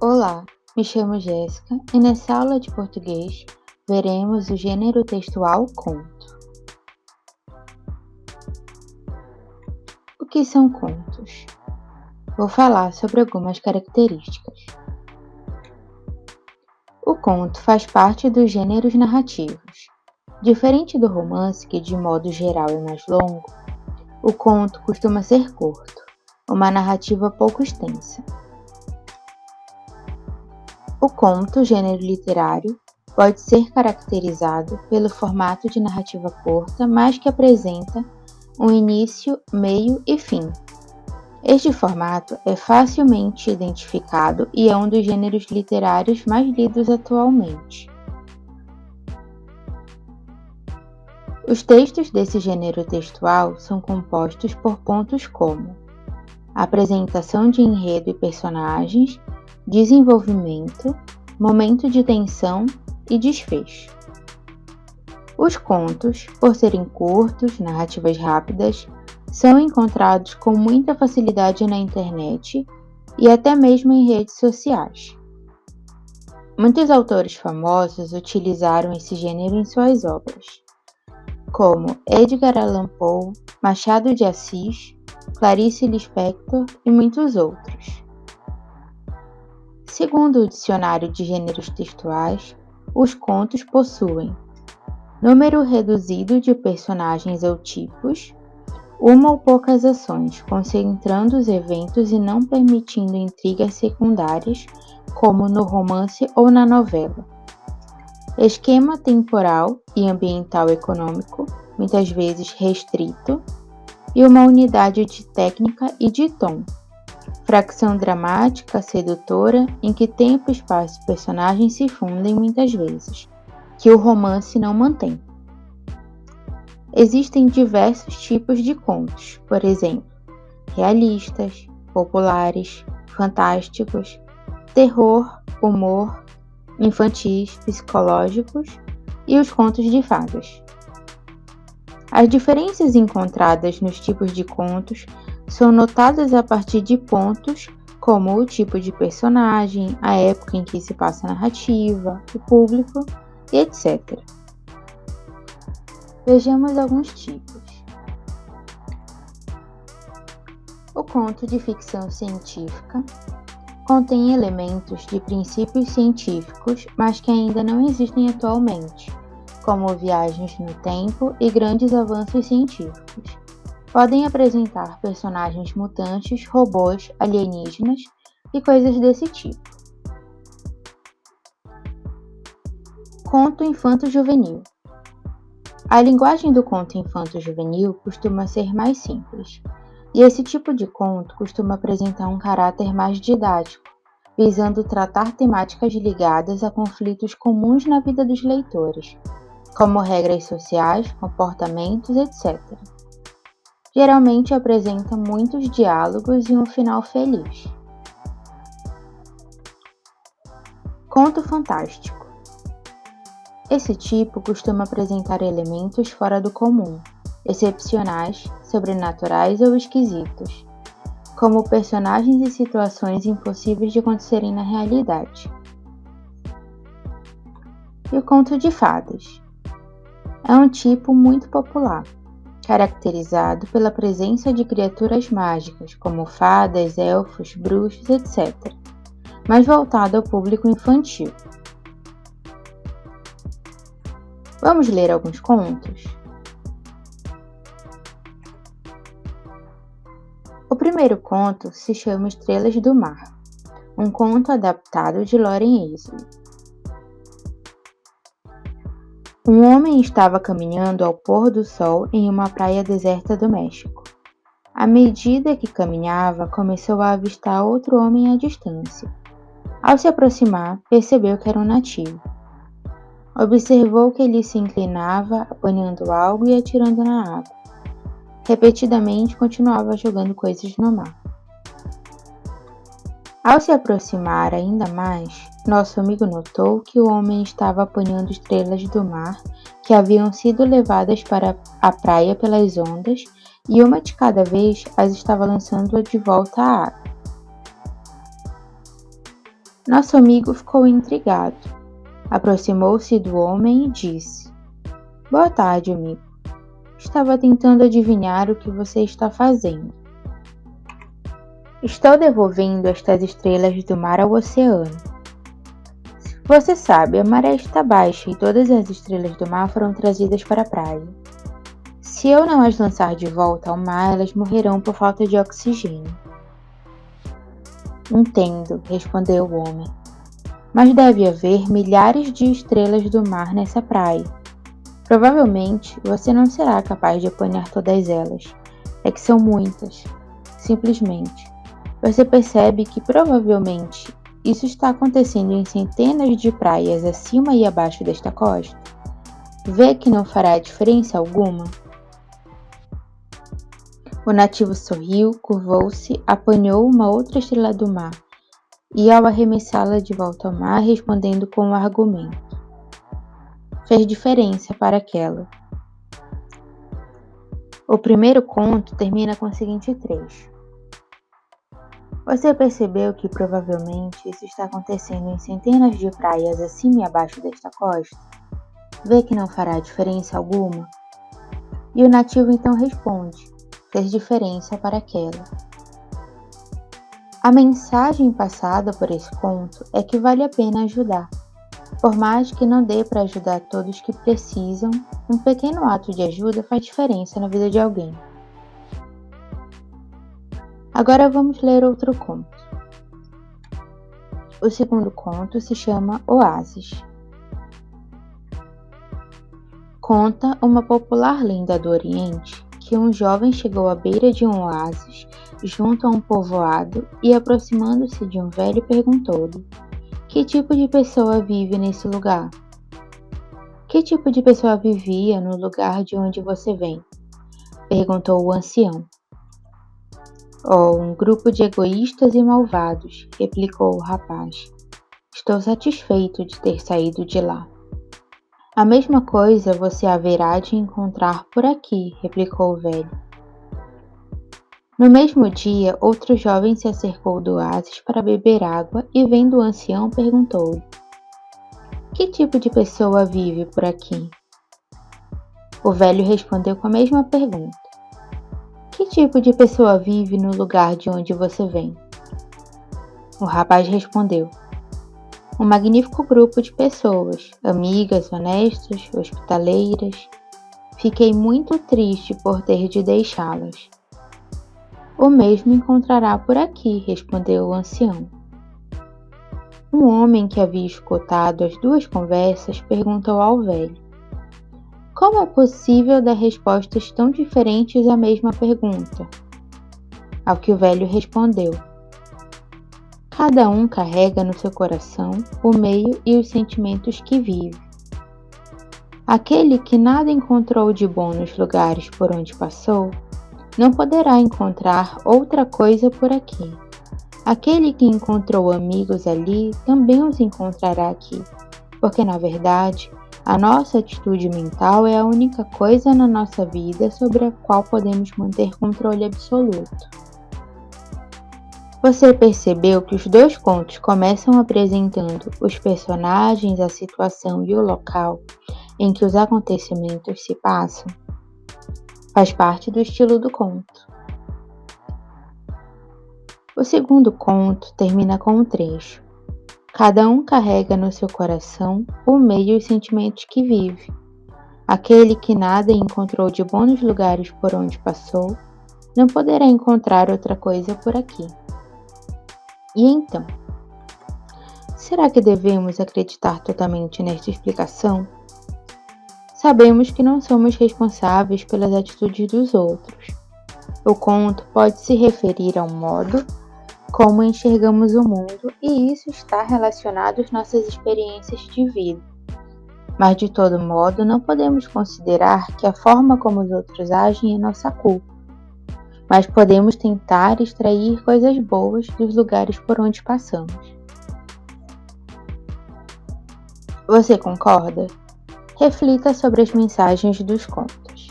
Olá, me chamo Jéssica e nessa aula de português veremos o gênero textual conto. O que são contos? Vou falar sobre algumas características. O conto faz parte dos gêneros narrativos. Diferente do romance, que de modo geral é mais longo, o conto costuma ser curto, uma narrativa pouco extensa. O conto, gênero literário, pode ser caracterizado pelo formato de narrativa curta, mas que apresenta um início, meio e fim. Este formato é facilmente identificado e é um dos gêneros literários mais lidos atualmente. Os textos desse gênero textual são compostos por pontos como apresentação de enredo e personagens, desenvolvimento, momento de tensão e desfecho. Os contos, por serem curtos, narrativas rápidas, são encontrados com muita facilidade na internet e até mesmo em redes sociais. Muitos autores famosos utilizaram esse gênero em suas obras, como Edgar Allan Poe, Machado de Assis, Clarice Lispector e muitos outros. Segundo o Dicionário de Gêneros Textuais, os contos possuem número reduzido de personagens ou tipos, uma ou poucas ações, concentrando os eventos e não permitindo intrigas secundárias, como no romance ou na novela. Esquema temporal e ambiental econômico, muitas vezes restrito, e uma unidade de técnica e de tom. Fracção dramática, sedutora, em que tempo, espaço e personagens se fundem muitas vezes, que o romance não mantém. Existem diversos tipos de contos, por exemplo, realistas, populares, fantásticos, terror, humor, infantis, psicológicos e os contos de fadas. As diferenças encontradas nos tipos de contos são notadas a partir de pontos como o tipo de personagem, a época em que se passa a narrativa, o público e etc. Vejamos alguns tipos. O conto de ficção científica contém elementos de princípios científicos, mas que ainda não existem atualmente, como viagens no tempo e grandes avanços científicos. Podem apresentar personagens mutantes, robôs, alienígenas e coisas desse tipo. Conto infanto-juvenil. A linguagem do conto infanto-juvenil costuma ser mais simples, e esse tipo de conto costuma apresentar um caráter mais didático, visando tratar temáticas ligadas a conflitos comuns na vida dos leitores, como regras sociais, comportamentos, etc. Geralmente apresenta muitos diálogos e um final feliz. Conto fantástico. Esse tipo costuma apresentar elementos fora do comum, excepcionais, sobrenaturais ou esquisitos, como personagens e situações impossíveis de acontecerem na realidade. E o conto de fadas. É um tipo muito popular, caracterizado pela presença de criaturas mágicas, como fadas, elfos, bruxos, etc., mas voltado ao público infantil. Vamos ler alguns contos? O primeiro conto se chama Estrelas do Mar, um conto adaptado de Loren Eiseley. Um homem estava caminhando ao pôr do sol em uma praia deserta do México. À medida que caminhava, começou a avistar outro homem à distância. Ao se aproximar, percebeu que era um nativo. Observou que ele se inclinava, apanhando algo e atirando na água. Repetidamente continuava jogando coisas no mar. Ao se aproximar ainda mais, nosso amigo notou que o homem estava apanhando estrelas do mar que haviam sido levadas para a praia pelas ondas e uma de cada vez as estava lançando de volta à água. Nosso amigo ficou intrigado. Aproximou-se do homem e disse: Boa tarde, amigo. Estava tentando adivinhar o que você está fazendo. Estou devolvendo estas estrelas do mar ao oceano. Você sabe, a maré está baixa e todas as estrelas do mar foram trazidas para a praia. Se eu não as lançar de volta ao mar, elas morrerão por falta de oxigênio. Entendo, respondeu o homem. Mas deve haver milhares de estrelas do mar nessa praia. Provavelmente você não será capaz de apanhar todas elas. É que são muitas. Simplesmente. Você percebe que provavelmente isso está acontecendo em centenas de praias acima e abaixo desta costa? Vê que não fará diferença alguma? O nativo sorriu, curvou-se, apanhou uma outra estrela do mar e, ao arremessá-la de volta ao mar, respondendo com um argumento. Fez diferença para aquela. O primeiro conto termina com o seguinte trecho. Você percebeu que provavelmente isso está acontecendo em centenas de praias acima e abaixo desta costa? Vê que não fará diferença alguma? E o nativo então responde, fez diferença para aquela. A mensagem passada por esse conto é que vale a pena ajudar. Por mais que não dê para ajudar todos que precisam, um pequeno ato de ajuda faz diferença na vida de alguém. Agora vamos ler outro conto. O segundo conto se chama Oásis. Conta uma popular lenda do Oriente que um jovem chegou à beira de um oásis junto a um povoado e, aproximando-se de um velho, perguntou-lhe: Que tipo de pessoa vive nesse lugar? Que tipo de pessoa vivia no lugar de onde você vem? Perguntou o ancião. Oh, um grupo de egoístas e malvados, replicou o rapaz. Estou satisfeito de ter saído de lá. A mesma coisa você haverá de encontrar por aqui, replicou o velho. No mesmo dia, outro jovem se acercou do oásis para beber água e, vendo o ancião, perguntou-lhe: Que tipo de pessoa vive por aqui? O velho respondeu com a mesma pergunta. Que tipo de pessoa vive no lugar de onde você vem? O rapaz respondeu: Um magnífico grupo de pessoas, amigas, honestas, hospitaleiras. Fiquei muito triste por ter de deixá-las. O mesmo encontrará por aqui, respondeu o ancião. Um homem que havia escutado as duas conversas perguntou ao velho: Como é possível dar respostas tão diferentes à mesma pergunta? Ao que o velho respondeu: Cada um carrega no seu coração o meio e os sentimentos que vive. Aquele que nada encontrou de bom nos lugares por onde passou, não poderá encontrar outra coisa por aqui. Aquele que encontrou amigos ali, também os encontrará aqui, porque, na verdade, a nossa atitude mental é a única coisa na nossa vida sobre a qual podemos manter controle absoluto. Você percebeu que os dois contos começam apresentando os personagens, a situação e o local em que os acontecimentos se passam? Faz parte do estilo do conto. O segundo conto termina com um trecho. Cada um carrega no seu coração o meio e os sentimentos que vive. Aquele que nada encontrou de bom nos lugares por onde passou, não poderá encontrar outra coisa por aqui. E então, será que devemos acreditar totalmente nesta explicação? Sabemos que não somos responsáveis pelas atitudes dos outros. O conto pode se referir ao modo como enxergamos o mundo e isso está relacionado às nossas experiências de vida. Mas, de todo modo, não podemos considerar que a forma como os outros agem é nossa culpa. Mas podemos tentar extrair coisas boas dos lugares por onde passamos. Você concorda? Reflita sobre as mensagens dos contos.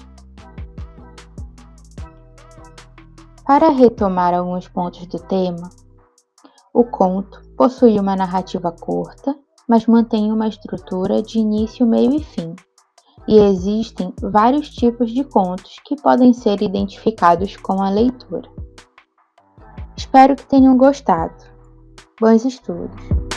Para retomar alguns pontos do tema, o conto possui uma narrativa curta, mas mantém uma estrutura de início, meio e fim. E existem vários tipos de contos que podem ser identificados com a leitura. Espero que tenham gostado. Bons estudos!